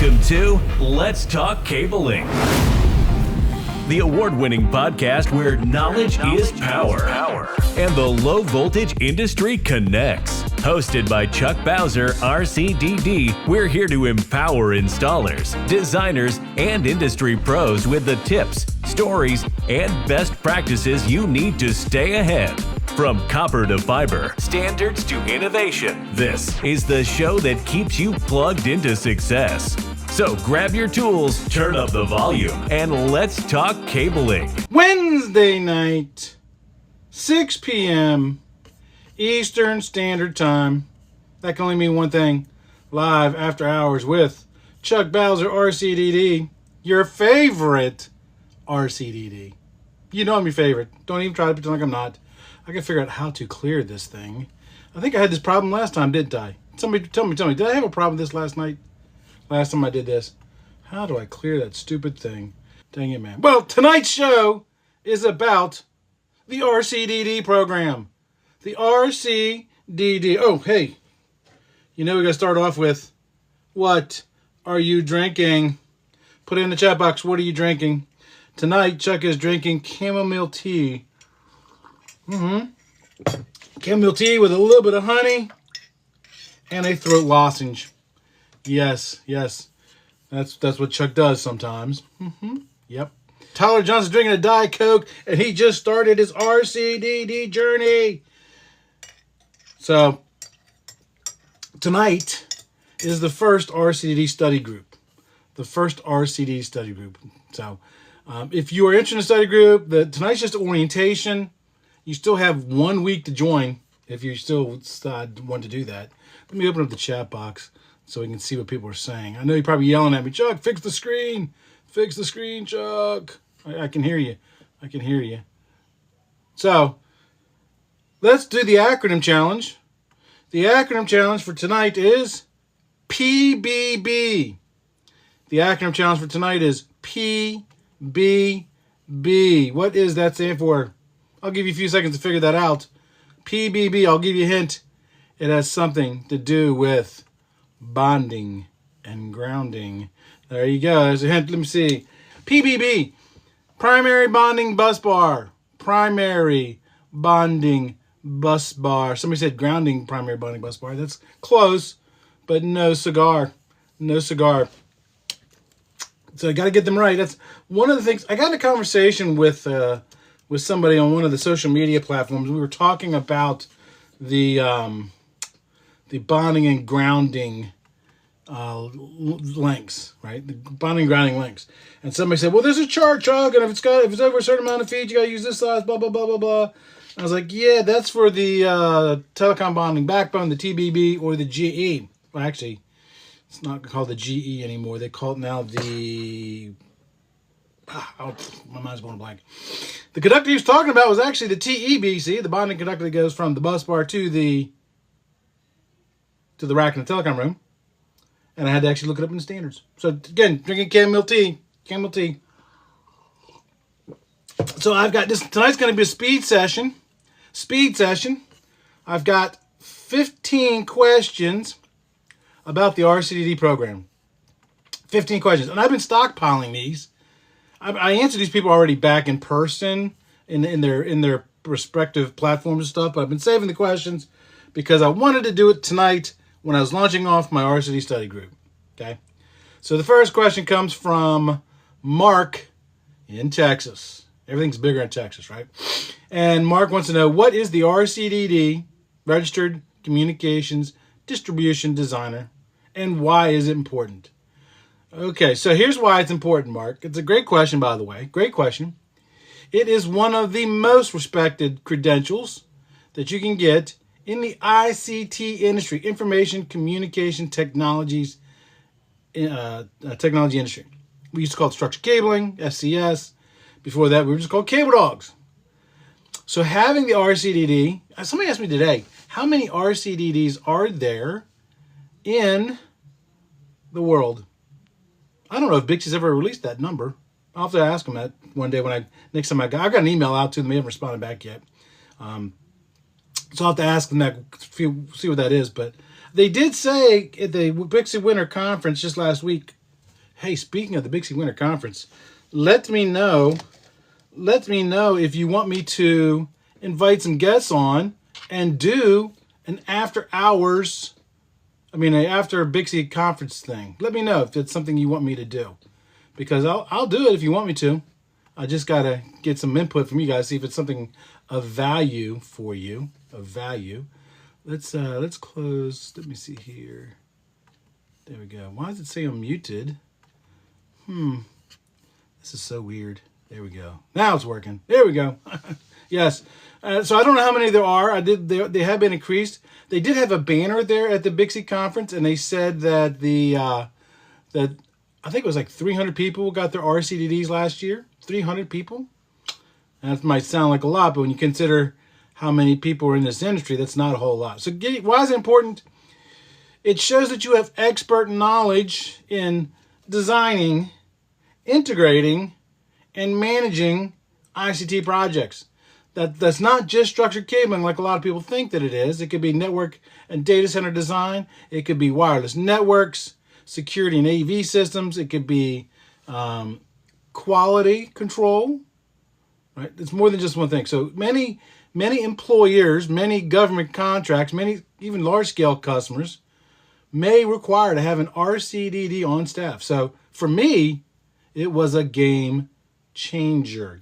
Welcome to Let's Talk Cabling, the award-winning podcast where knowledge is power and the low voltage industry connects. Hosted by Chuck Bowser, RCDD, we're here to empower installers, designers, and industry pros with the tips, stories, and best practices you need to stay ahead. From copper to fiber, standards to innovation, this is the show that keeps you plugged into success. So grab your tools, turn up the volume, and let's talk cabling. Wednesday night, 6 p.m. Eastern Standard Time. That can only mean one thing. Live after hours with Chuck Bowser, RCDD, your favorite RCDD. You know I'm your favorite. Don't even try to pretend like I'm not. I can figure out how to clear this thing. I think I had this problem last time, didn't I? Somebody tell me. Did I have a problem with this last night? Last time I did this. How do I clear that stupid thing? Dang it, man. Well, tonight's show is about the RCDD program. The RCDD. Oh, hey. You know we got to start off with, what are you drinking? Put it in the chat box. What are you drinking? Tonight, Chuck is drinking chamomile tea. Chamomile tea with a little bit of honey and a throat lozenge. Yes. That's what Chuck does sometimes. Yep. Tyler Johnson's drinking a Diet Coke, and he just started his RCDD journey. So, tonight is the first RCDD study group. So, if you are interested in a study group, tonight's just orientation. You still have 1 week to join if you still want to do that. Let me open up the chat box so we can see what people are saying. I know you're probably yelling at me, Chuck, fix the screen. Fix the screen, Chuck. I can hear you. So, let's do the acronym challenge. The acronym challenge for tonight is PBB. The acronym challenge for tonight is PBB. What does that stand for? I'll give you a few seconds to figure that out. PBB, I'll give you a hint. It has something to do with bonding and grounding. There you go. There's a hint. Let me see. PBB, primary bonding bus bar. Primary bonding bus bar. Somebody said grounding primary bonding bus bar. That's close, but no cigar. No cigar. So I got to get them right. That's one of the things. I got in a conversation with somebody on one of the social media platforms. We were talking about the bonding and grounding lengths, right? The bonding and grounding lengths. And somebody said, well, there's a chart, Chuck, and if it's over a certain amount of feet, you got to use this size, blah, blah, blah, blah, blah. I was like, yeah, that's for the telecom bonding backbone, the TBB, or the GE. Well, actually, it's not called the GE anymore. They call it now the... my mind's going blank. The conductor he was talking about was actually the TEBC, the bonding conductor that goes from the bus bar to the rack in the telecom room. And I had to actually look it up in the standards. So again, drinking chamomile tea. So I've got this, tonight's going to be a speed session. I've got 15 questions about the RCDD program. 15 questions. And I've been stockpiling these. I answered these people already back in person in their respective platforms and stuff, but I've been saving the questions because I wanted to do it tonight when I was launching off my RCD study group. Okay? So the first question comes from Mark in Texas. Everything's bigger in Texas, right? And Mark wants to know, what is the RCDD, Registered Communications Distribution Designer, and why is it important? Okay, so here's why it's important, Mark. It's a great question, by the way. Great question. It is one of the most respected credentials that you can get in the ICT industry, Information Communication Technologies, technology industry. We used to call it structured cabling, SCS. Before that, we were just called cable dogs. So having the RCDD, somebody asked me today, how many RCDDs are there in the world? I don't know if BICSI's ever released that number. I'll have to ask them that one day next time I got an email out to them. They haven't responded back yet. So I'll have to ask them that, see what that is. But they did say at the BICSI Winter Conference just last week, Hey, speaking of the BICSI Winter Conference, let me know if you want me to invite some guests on and do an after BICSI conference thing. Let me know if it's something you want me to do, because I'll do it if you want me to. I just got to get some input from you guys, see if it's something of value for you, Let's close. Let me see here. There we go. Why does it say I'm muted? This is so weird. There we go. Now it's working. There we go. Yes. So I don't know how many there are. They have been increased. They did have a banner there at the BICSI conference, and they said that that I think it was like 300 people got their RCDDs last year. 300 people. And that might sound like a lot, but when you consider how many people are in this industry, that's not a whole lot. So why is it important? It shows that you have expert knowledge in designing, integrating, and managing ICT projects. That's not just structured cabling like a lot of people think that it is. It could be network and data center design. It could be wireless networks, security and AV systems. It could be quality control. Right? It's more than just one thing. So many employers, many government contracts, many even large-scale customers may require to have an RCDD on staff. So for me, it was a game changer.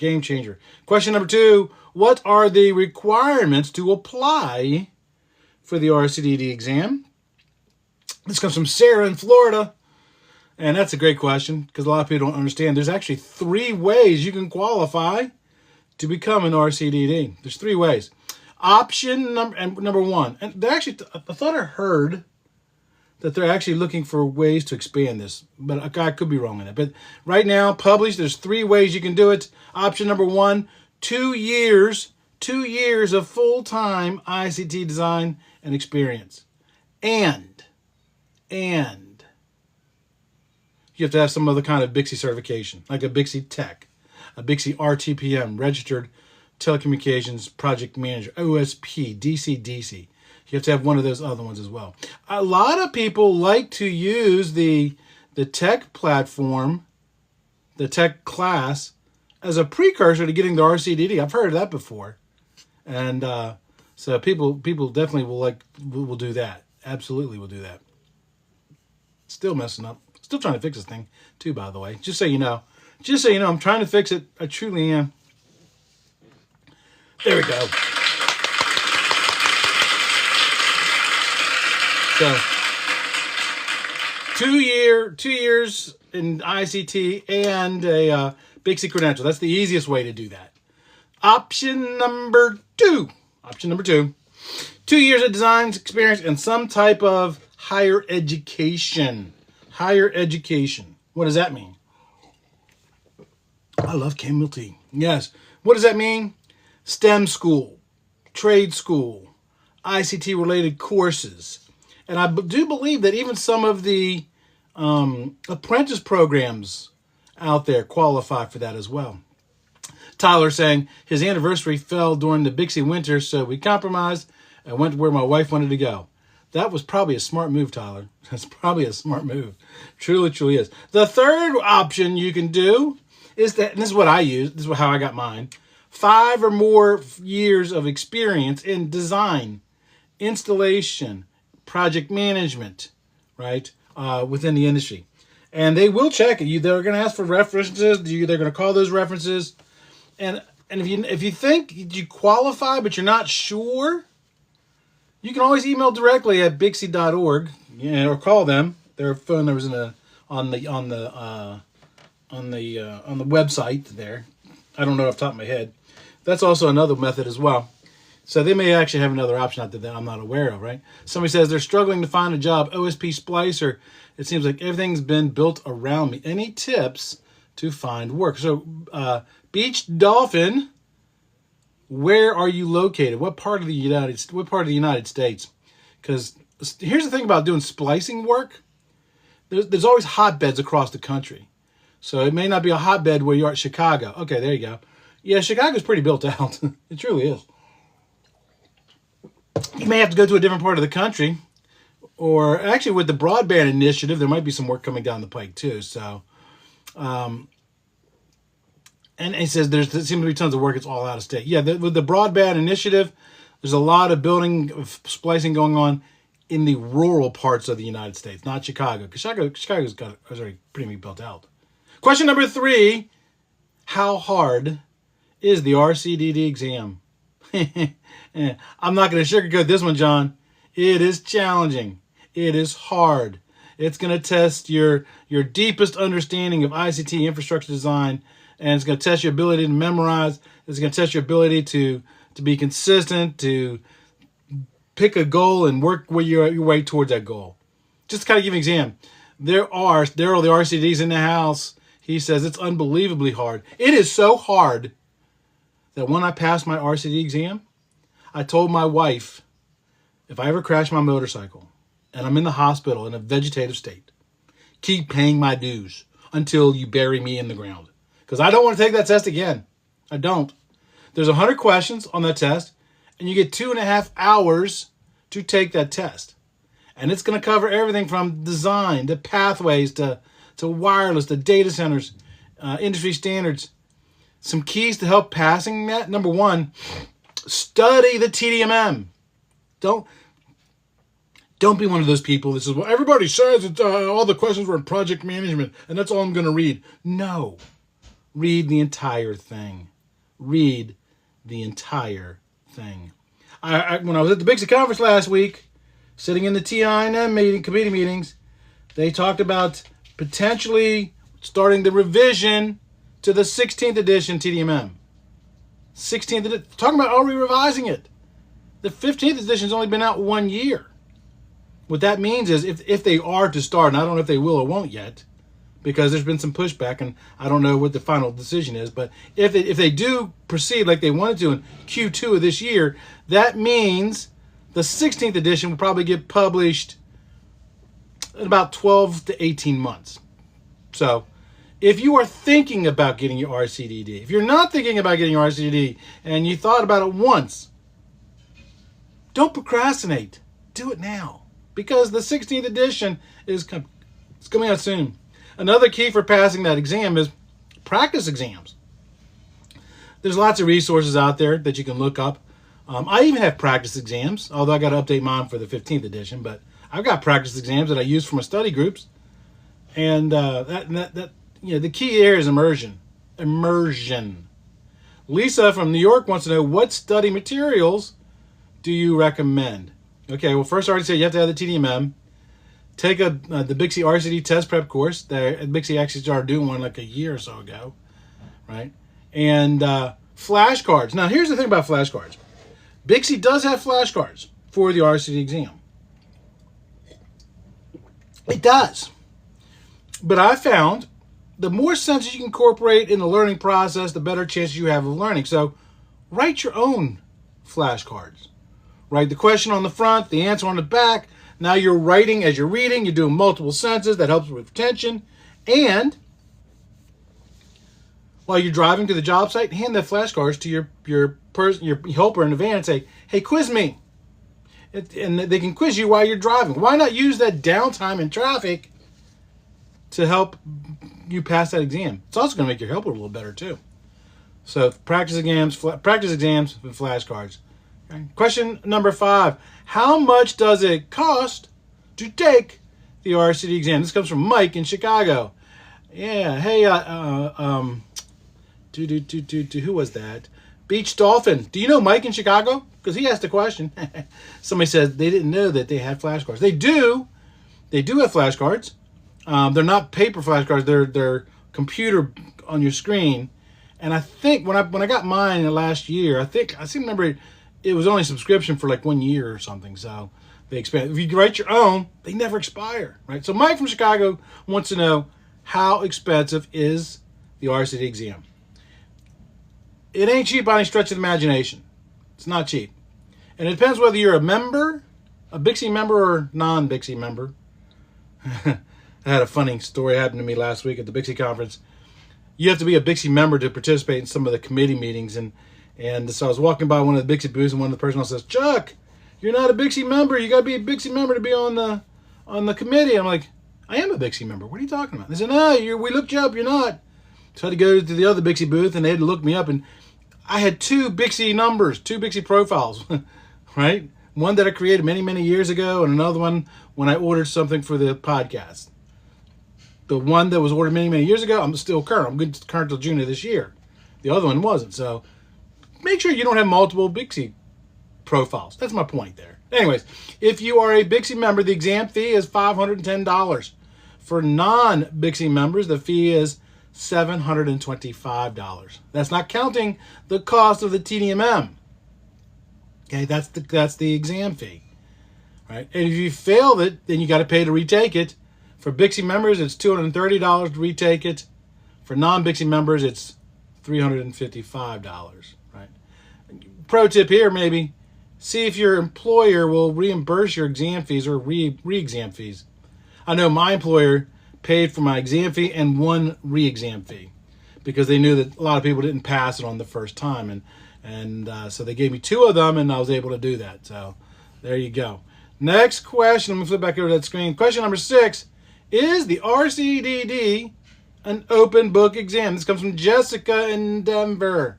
Question number 2, what are the requirements to apply for the RCDD exam? This comes from Sarah in Florida. And that's a great question, because a lot of people don't understand. There's actually 3 ways you can qualify to become an RCDD. There's 3 ways. Option number 1. And they actually, I thought I heard that they're actually looking for ways to expand this, but I could be wrong on that. But right now, published, there's 3 ways you can do it. Option number 1, 2 years of full-time ICT design and experience. And you have to have some other kind of BICSI certification, like a BICSI Tech, a BICSI RTPM, Registered Telecommunications Project Manager, OSP, DC. You have to have one of those other ones as well. A lot of people like to use the tech platform, the tech class, as a precursor to getting the RCDD. I've heard of that before. And so people definitely will do that. Absolutely will do that. Still messing up. Still trying to fix this thing too, by the way. Just so you know, I'm trying to fix it. I truly am. There we go. So, 2 years in ICT and a BICSI credential. That's the easiest way to do that. Option number 2. 2 years of design experience and some type of higher education. What does that mean? I love chamomile tea. Yes. What does that mean? STEM school, trade school, ICT related courses. And I do believe that even some of the apprentice programs out there qualify for that as well. Tyler saying his anniversary fell during the BICSI winter, so we compromised and went where my wife wanted to go. That was probably a smart move, Tyler. That's probably a smart move. Truly is. The third option you can do is that, and this is what I use, this is how I got mine, 5 or more years of experience in design, installation, project management, right, within the industry. And they will check it. They're going to ask for references. They're going to call those references. And if you think you qualify but you're not sure, you can always email directly at bicsi.org, or call them. Their phone numbers on the website there. I don't know off the top of my head. That's also another method as well. So they may actually have another option out there that I'm not aware of, right? Somebody says they're struggling to find a job, OSP splicer. It seems like everything's been built around me. Any tips to find work? So Beach Dolphin, where are you located? What part of the United States? Because here's the thing about doing splicing work. There's always hotbeds across the country. So it may not be a hotbed where you are at Chicago. Okay, there you go. Yeah, Chicago's pretty built out. It truly is. You may have to go to a different part of the country or actually with the broadband initiative, there might be some work coming down the pike too. So, and he says there seems to be tons of work. It's all out of state. Yeah, with the broadband initiative, there's a lot of building of splicing going on in the rural parts of the United States, not Chicago. Because Chicago's already pretty much built out. Question number 3: how hard is the RCDD exam? I'm not going to sugarcoat this one, John. It is challenging. It is hard. It's going to test your deepest understanding of ICT infrastructure design, and it's going to test your ability to memorize. It's going to test your ability to be consistent, to pick a goal and work your way towards that goal. Just to kind of give an exam, Daryl, the RCD's in the house. He says it's unbelievably hard. It is so hard that when I passed my RCD exam, I told my wife, if I ever crash my motorcycle and I'm in the hospital in a vegetative state, keep paying my dues until you bury me in the ground. Because I don't want to take that test again. I don't. There's 100 questions on that test, and you get 2.5 hours to take that test. And it's going to cover everything from design to pathways to wireless to data centers, industry standards. Some keys to help passing that. Number 1, study the TDMM. Don't be one of those people that says, well, everybody says that all the questions were in project management, and that's all I'm going to read. No. Read the entire thing. Read the entire thing. When I was at the BICSI conference last week, sitting in the TINM committee meetings, they talked about potentially starting the revision to the 16th edition TDMM. 16th edition. Talking about already revising it. The 15th edition has only been out 1 year. What that means is if they are to start, and I don't know if they will or won't yet, because there's been some pushback, and I don't know what the final decision is, but if they do proceed like they wanted to in Q2 of this year, that means the 16th edition will probably get published in about 12 to 18 months. So if you are thinking about getting your RCDD, if you're not thinking about getting your RCDD and you thought about it once, don't procrastinate. Do it now, because the 16th edition is coming out soon. Another key for passing that exam is practice exams. There's lots of resources out there that you can look up. I even have practice exams, although I got to update mine for the 15th edition. But I've got practice exams that I use for my study groups, and the key there is immersion. Immersion. Lisa from New York wants to know, what study materials do you recommend? Okay, well, first I already said you have to have the TDMM. Take the BICSI RCD test prep course. BICSI actually started doing one like a year or so ago, right? And flashcards. Now, here's the thing about flashcards. BICSI does have flashcards for the RCD exam. It does. But I found the more senses you can incorporate in the learning process, the better chances you have of learning. So write your own flashcards. Write the question on the front, the answer on the back. Now you're writing as you're reading. You're doing multiple sentences. That helps with retention. And while you're driving to the job site, hand the flashcards to your helper in the van and say, hey, quiz me. And they can quiz you while you're driving. Why not use that downtime in traffic to help you pass that exam? It's also going to make your helper a little better too. So practice exams with flashcards. Okay. Question number 5. How much does it cost to take the RCD exam? This comes from Mike in Chicago. Yeah. Hey, who was that? Beach Dolphin. Do you know Mike in Chicago? Because he asked a question. Somebody said they didn't know that they had flashcards. They do. They do have flashcards. They're not paper flashcards. They're computer on your screen. And I think when I got mine in the last year, I remember it was only a subscription for like 1 year or something. So they expand. If you write your own, they never expire, right? So Mike from Chicago wants to know, how expensive is the RCD exam? It ain't cheap by any stretch of the imagination. It's not cheap. And it depends whether you're a member, a BICSI member or non-BICSI member. I had a funny story happen to me last week at the BICSI conference. You have to be a BICSI member to participate in some of the committee meetings. And so I was walking by one of the BICSI booths, and one of the personnel says, Chuck, you're not a BICSI member. You got to be a BICSI member to be on the committee. I'm like, I am a BICSI member. What are you talking about? They said, no, we looked you up. You're not. So I had to go to the other BICSI booth, and they had to look me up. And I had 2 BICSI numbers, 2 BICSI profiles, right? One that I created many, many years ago, and another one when I ordered something for the podcast. The one that was ordered many, many years ago, I'm still current. I'm good current till June of this year. The other one wasn't. So make sure you don't have multiple BICSI profiles. That's my point there. Anyways, if you are a BICSI member, the exam fee is $510. For non-BICSI members, the fee is $725. That's not counting the cost of the TDMM. Okay, that's the exam fee. Right? And if you failed it, then you got to pay to retake it. For BICSI members, it's $230 to retake it. For non-BICSI members, it's $355. Right? Pro tip here, maybe see if your employer will reimburse your exam fees or re-exam fees. I know my employer paid for my exam fee and 1 re-exam fee because they knew that a lot of people didn't pass it on the first time, and so they gave me 2 of them, and I was able to do that. So there you go. Next question. I'm gonna flip back over to that screen. Question number 6: is the RCDD an open book exam? This comes from Jessica in Denver.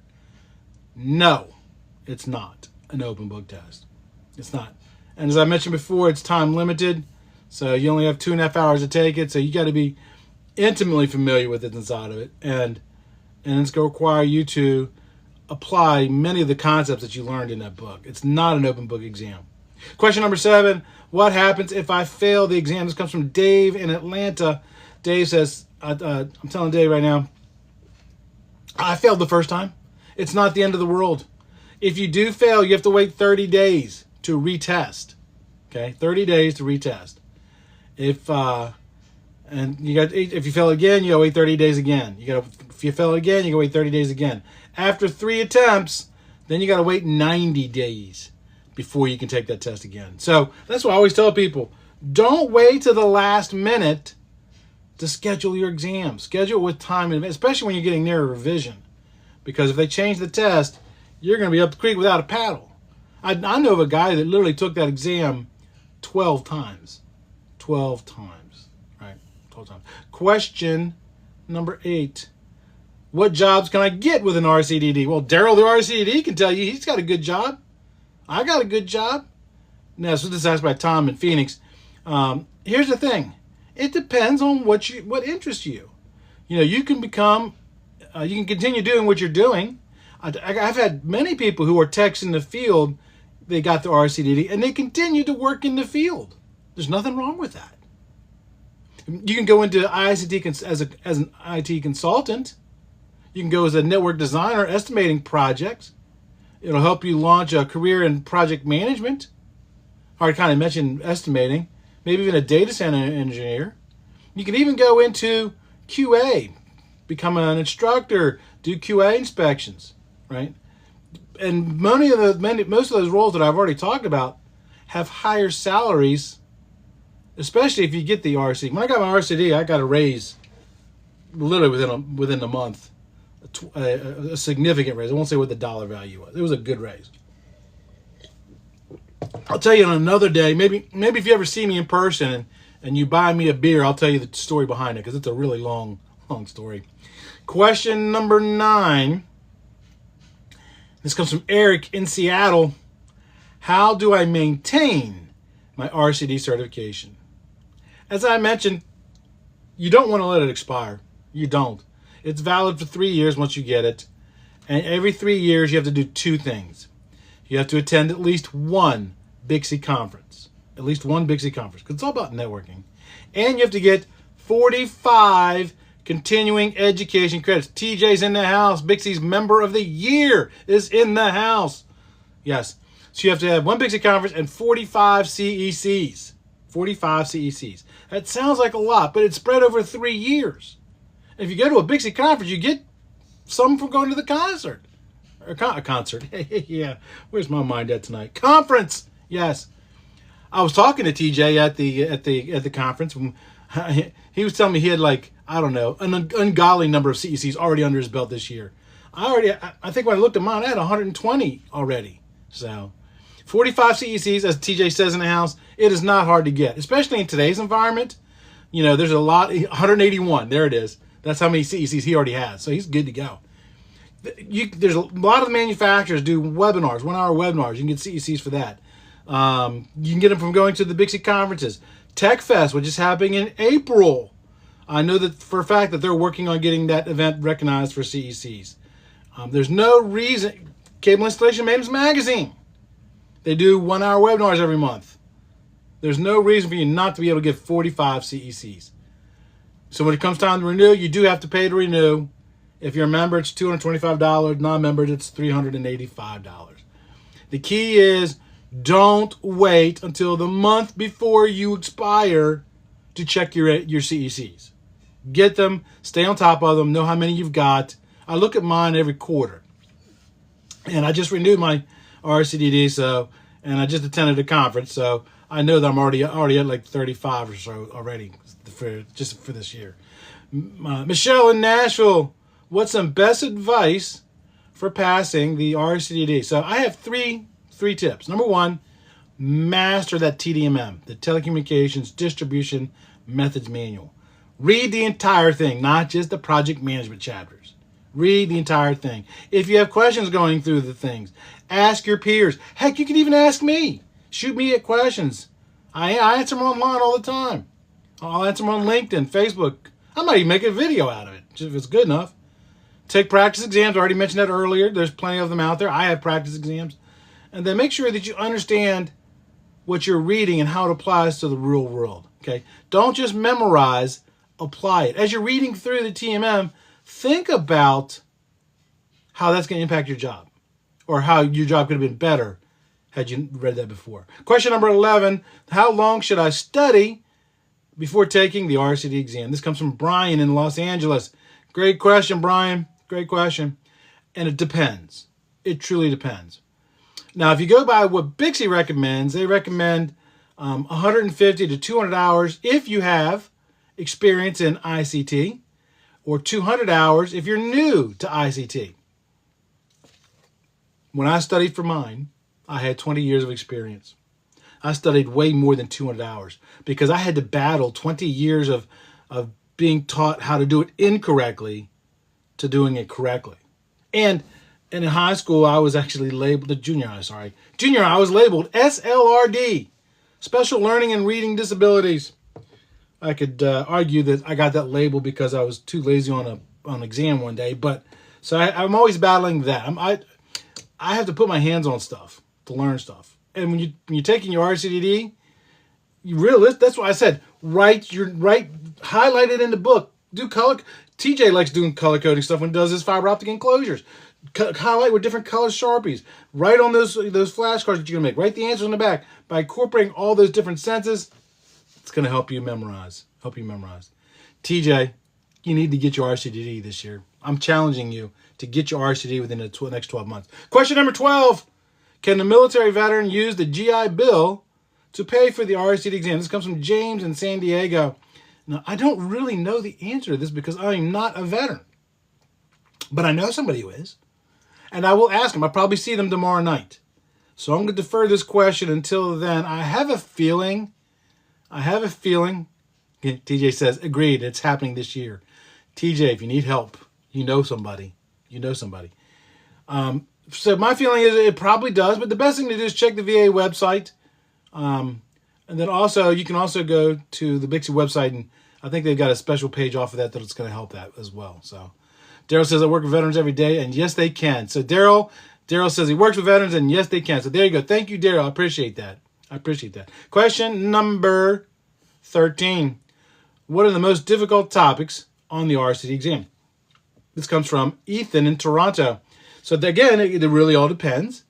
No, it's not an open book test. It's not. And as I mentioned before, it's time limited. So you only have 2.5 hours to take it. So you got to be intimately familiar with it inside of it. And it's going to require you to apply many of the concepts that you learned in that book. It's not an open book exam. Question number 7: what happens if I fail the exam? This comes from Dave in Atlanta. Dave says, I'm telling Dave right now, I failed the first time. It's not the end of the world. If you do fail, you have to wait 30 days to retest. Okay, 30 days to retest. If you fail again, you gotta wait 30 days again. If you fail again, you gotta wait 30 days again. After 3 attempts, then you gotta wait 90 days before you can take that test again. So that's what I always tell people: don't wait to the last minute to schedule your exam. Schedule with time in advance, especially when you're getting near a revision, because if they change the test, you're going to be up the creek without a paddle. I know of a guy that literally took that exam 12 times. 12 times. Right? 12 times. Question number 8. What jobs can I get with an RCDD? Well, Daryl, the RCDD, can tell you he's got a good job. I got a good job. Now, so this is asked by Tom in Phoenix. Here's the thing. It depends on what interests you. You know, you can continue doing what you're doing. I've had many people who are techs in the field, they got the RCDD, and they continue to work in the field. There's nothing wrong with that. You can go into ICT as an IT consultant. You can go as a network designer estimating projects. It'll help you launch a career in project management. I already kind of mentioned estimating. Maybe even a data center engineer. You can even go into QA, become an instructor, do QA inspections. Right, and most of those roles that I've already talked about have higher salaries, especially if you get the RC. When I got my RCD, I got a raise, literally within a month, a significant raise. I won't say what the dollar value was. It was a good raise. I'll tell you on another day. Maybe if you ever see me in person and you buy me a beer, I'll tell you the story behind it because it's a really long story. Question number 9. This comes from Eric in Seattle. How do I maintain my RCD certification? As I mentioned, you don't want to let it expire. You don't. It's valid for 3 years once you get it. And every 3 years, you have to do 2 things. You have to attend at least one BICSI conference. At least one BICSI conference. Because it's all about networking. And you have to get 45 continuing education credits. TJ's in the house. BICSI's Member of the Year is in the house. Yes. So you have to have one BICSI conference and 45 CECs. 45 CECs. That sounds like a lot, but it's spread over 3 years. If you go to a BICSI conference, you get some from going to the concert. Or a concert. Yeah. Where's my mind at tonight? Conference. Yes. I was talking to TJ at the conference. He was telling me he had an ungodly number of CECs already under his belt this year. I think when I looked at mine, I had 120 already. So, 45 CECs, as TJ says in the house, it is not hard to get, especially in today's environment. There's a lot, 181, there it is. That's how many CECs he already has, so he's good to go. There's a lot of the manufacturers do webinars, 1 hour webinars. You can get CECs for that. You can get them from going to the BICSI conferences. Tech Fest, which is happening in April. I know that for a fact that they're working on getting that event recognized for CECs. There's no reason. Cable Installation Maintenance Magazine. They do 1 hour webinars every month. There's no reason for you not to be able to get 45 CECs. So when it comes time to renew, you do have to pay to renew. If you're a member, it's $225. Non-members, it's $385. The key is don't wait until the month before you expire to check your CECs. Get them, stay on top of them, know how many you've got. I look at mine every quarter. And I just renewed my RCDD, and I just attended a conference, so I know that I'm already at like 35 or so already for this year. Michelle in Nashville, what's some best advice for passing the RCDD? So I have three tips. Number one, master that TDMM, the Telecommunications Distribution Methods Manual. Read the entire thing, not just the project management chapters. Read the entire thing. If you have questions going through the things, ask your peers. Heck, you can even ask me. Shoot me at questions. I answer them online all the time. I'll answer them on LinkedIn, Facebook. I might even make a video out of it, if it's good enough. Take practice exams. I already mentioned that earlier. There's plenty of them out there. I have practice exams. And then make sure that you understand what you're reading and how it applies to the real world. Okay? Don't just memorize, apply it. As you're reading through the TMM, think about how that's going to impact your job, or how your job could have been better had you read that before. Question number 11, how long should I study before taking the RCD exam? This comes from Brian in Los Angeles. Great question, Brian. Great question. And it depends. It truly depends. Now, if you go by what BICSI recommends, they recommend 150 to 200 hours if you have experience in ICT, or 200 hours if you're new to ICT. When I studied for mine, I had 20 years of experience. I studied way more than 200 hours because I had to battle 20 years of being taught how to do it incorrectly to doing it correctly. And in high school, I was actually labeled, Junior high, I was labeled SLRD, Special Learning and Reading Disabilities. I could argue that I got that label because I was too lazy on an exam one day, but so I'm always battling that. I have to put my hands on stuff to learn stuff. And when you're taking your RCDD, that's why I said highlight it in the book. Do color. TJ likes doing color coding stuff when he does his fiber optic enclosures. Highlight with different color Sharpies. Write on those flashcards that you're gonna make. Write the answers on the back. By incorporating all those different senses, it's gonna help you memorize. TJ, you need to get your RCDD this year. I'm challenging you to get your RCD within the next 12 months. Question number 12. Can the military veteran use the GI Bill to pay for the RCD exam? This comes from James in San Diego. Now, I don't really know the answer to this because I am not a veteran. But I know somebody who is. And I will ask him. I'll probably see them tomorrow night. So I'm going to defer this question until then. I have a feeling. TJ says, agreed, it's happening this year. TJ, if you need help, you know somebody. So my feeling is it probably does, but the best thing to do is check the VA website. And then also, you can also go to the BICSI website, and I think they've got a special page off of that's going to help that as well. So Daryl says, I work with veterans every day, and yes, they can. So Daryl says he works with veterans, and yes, they can. So there you go. Thank you, Daryl. I appreciate that. Question number 13. What are the most difficult topics on the RCD exam? This comes from Ethan in Toronto. So again, it really all depends.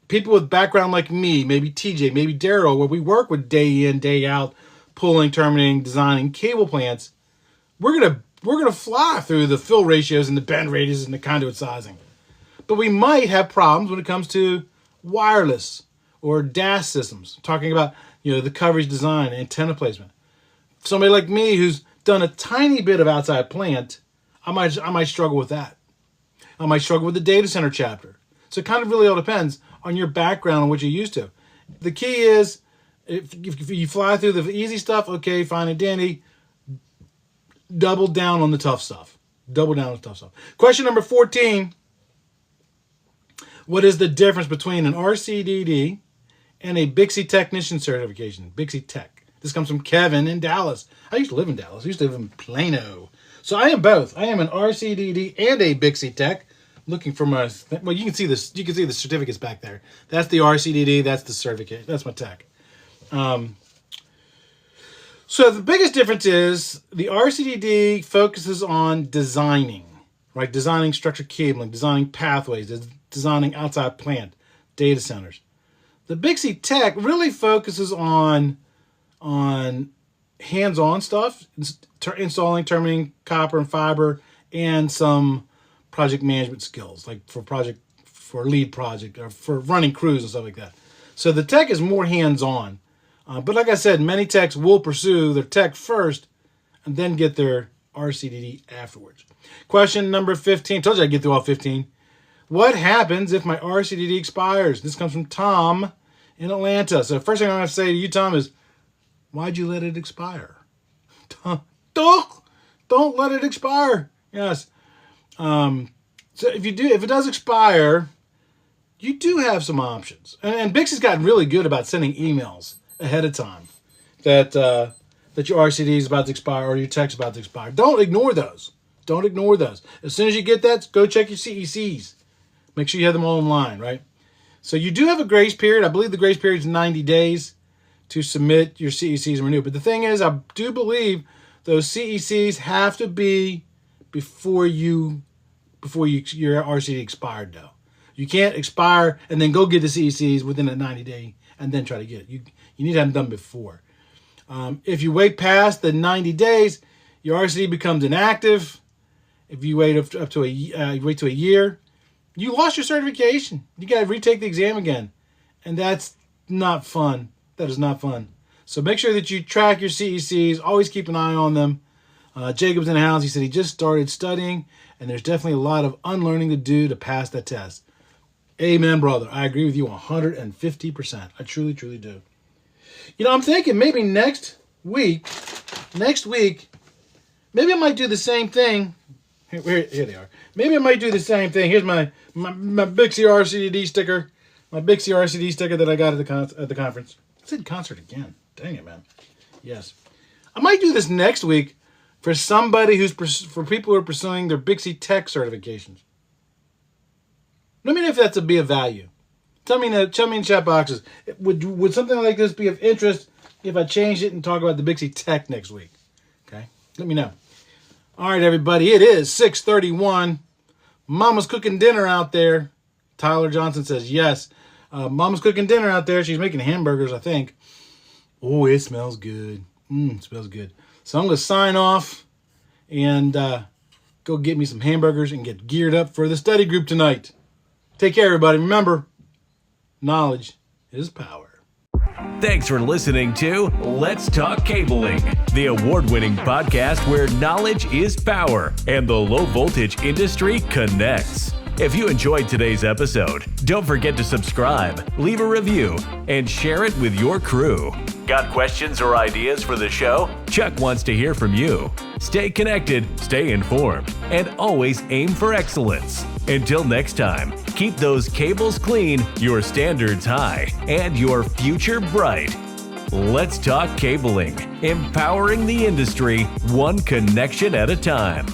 People with background like me, maybe TJ, maybe Daryl, where we work with day in, day out, pulling, terminating, designing cable plants, we're gonna fly through the fill ratios and the bend radiuses and the conduit sizing. But we might have problems when it comes to wireless or DAS systems, talking about the coverage design, antenna placement. Somebody like me who's done a tiny bit of outside plant, I might struggle with that. I might struggle with the data center chapter. So it kind of really all depends on your background and what you're used to. The key is, if you fly through the easy stuff, okay, fine and dandy. Double down on the tough stuff. Double down on the tough stuff. Question number 14. What is the difference between an RCDD and a BICSI technician certification? BICSI Tech. This comes from Kevin in Dallas. I used to live in Dallas. I used to live in Plano. So I am both. I am an RCDD and a BICSI Tech. Looking for my, well, you can see this. You can see the certificates back there. That's the RCDD. That's the certificate. That's my tech. So the biggest difference is the RCDD focuses on designing, right? Designing structured cabling, designing pathways, designing outside plant, data centers. The BICSI Tech really focuses on hands-on stuff, installing, terminating copper and fiber, and some project management skills, like for lead project or for running crews and stuff like that. So the tech is more hands-on. But like I said, many techs will pursue their tech first and then get their RCDD afterwards. Question number 15. Told you I'd get through all 15. What happens if my RCDD expires? This comes from Tom in Atlanta. So the first thing I'm going to say to you, Tom, is why'd you let it expire? Don't let it expire. Yes. So if it does expire, you do have some options. And BICSI's gotten really good about sending emails ahead of time that your RCD is about to expire or your tech's about to expire. Don't ignore those. Don't ignore those. As soon as you get that, go check your CECs. Make sure you have them all in line, right? So you do have a grace period. I believe the grace period is 90 days to submit your CECs and renew. But the thing is, I do believe those CECs have to be before your RCD expired, though. You can't expire and then go get the CECs within a 90-day and then try to get it. You need to have them done before. If you wait past the 90 days, your RCD becomes inactive. If you wait up to a year, you lost your certification. You got to retake the exam again, and that's not fun. That is not fun. So make sure that you track your CECs. Always keep an eye on them. Jacob's in the house. He said he just started studying, and there's definitely a lot of unlearning to do to pass that test. Amen, brother. I agree with you 150%. I truly, truly do. You know, I'm thinking maybe next week, maybe I might do the same thing. Here they are. Maybe I might do the same thing. Here's my BICSI RCDD sticker. My BICSI RCD sticker that I got at the conference. I said concert again. Dang it, man. Yes. I might do this next week for somebody for people who are pursuing their BICSI Tech certifications. Let me know if that's be of value. Tell me in chat boxes. Would something like this be of interest if I changed it and talk about the BICSI Tech next week? Okay? Let me know. All right, everybody. It is 6:31. Mama's cooking dinner out there. Tyler Johnson says yes. Mama's cooking dinner out there. She's making hamburgers, I think. Oh, it smells good. It smells good. So I'm going to sign off and go get me some hamburgers and get geared up for the study group tonight. Take care, everybody. Remember, knowledge is power. Thanks for listening to Let's Talk Cabling, the award-winning podcast where knowledge is power and the low-voltage industry connects. If you enjoyed today's episode, don't forget to subscribe, leave a review, and share it with your crew. Got questions or ideas for the show? Chuck wants to hear from you. Stay connected, stay informed, and always aim for excellence. Until next time, keep those cables clean, your standards high, and your future bright. Let's talk cabling, empowering the industry one connection at a time.